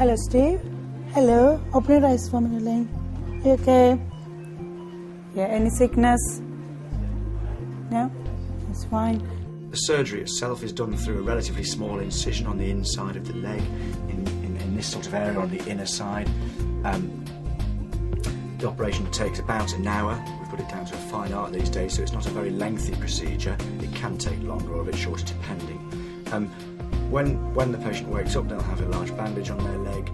Hello, Steve. Hello. Open your eyes for me, Elaine. You okay? Yeah, any sickness? No? It's fine. The surgery itself is done through a relatively small incision on the inside of the leg, in this sort of area on the inner side. The operation takes about an hour. We put it down to a fine art these days, so it's not a very lengthy procedure. It can take longer or a bit shorter depending. When the patient wakes up, they'll have a large bandage on their leg.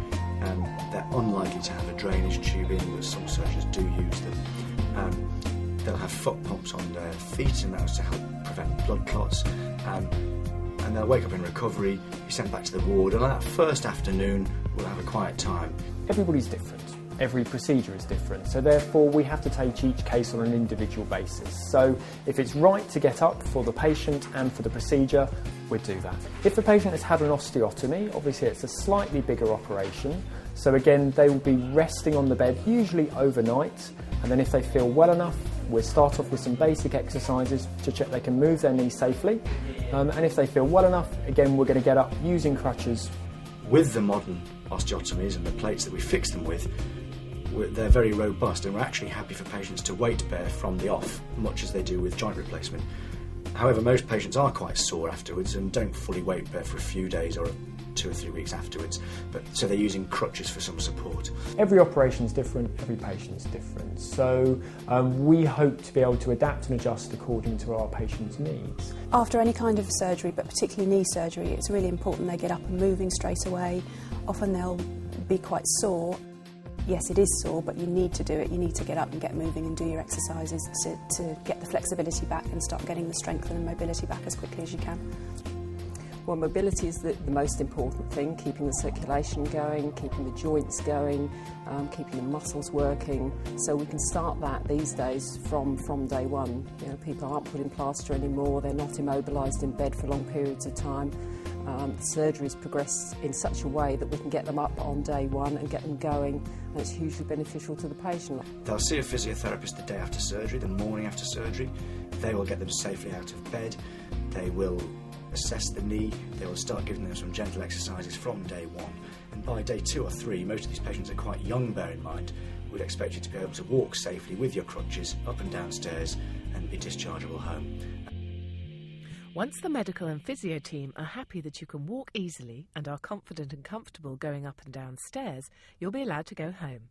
They're unlikely to have a drainage tube in, but some surgeons do use them. They'll have foot pumps on their feet, and that's to help prevent blood clots. And they'll wake up in recovery, be sent back to the ward, and on that first afternoon, we'll have a quiet time. Everybody's different. Every procedure is different, so therefore we have to take each case on an individual basis. So if it's right to get up for the patient and for the procedure, we'd do that. If the patient has had an osteotomy, obviously it's a slightly bigger operation, so again they will be resting on the bed, usually overnight, and then if they feel well enough, we'll start off with some basic exercises to check they can move their knee safely, and if they feel well enough, again we're going to get up using crutches. With the modern osteotomies and the plates that we fix them with, they're very robust, and we're actually happy for patients to weight bear from the off, much as they do with joint replacement. However, most patients are quite sore afterwards and don't fully weight bear for a few days or 2 or 3 weeks afterwards, so they're using crutches for some support. Every operation is different, every patient is different, so we hope to be able to adapt and adjust according to our patient's needs. After any kind of surgery, but particularly knee surgery, it's really important they get up and moving straight away. Often they'll be quite sore. Yes, it is sore, but you need to do it. You need to get up and get moving and do your exercises to get the flexibility back and start getting the strength and the mobility back as quickly as you can. Well, mobility is the most important thing, keeping the circulation going, keeping the joints going, keeping the muscles working. So we can start that these days from day one. You know, people aren't put in plaster anymore, they're not immobilised in bed for long periods of time. The surgery's progressed in such a way that we can get them up on day one and get them going, and it's hugely beneficial to the patient. They'll see a physiotherapist the day after surgery, the morning after surgery. They will get them safely out of bed. They will assess the knee. They will start giving them some gentle exercises from day one. And by day 2 or 3, most of these patients are quite young, bear in mind, we'd expect you to be able to walk safely with your crutches up and down stairs and be dischargeable home. Once the medical and physio team are happy that you can walk easily and are confident and comfortable going up and down stairs, you'll be allowed to go home.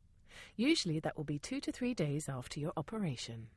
Usually that will be 2 to 3 days after your operation.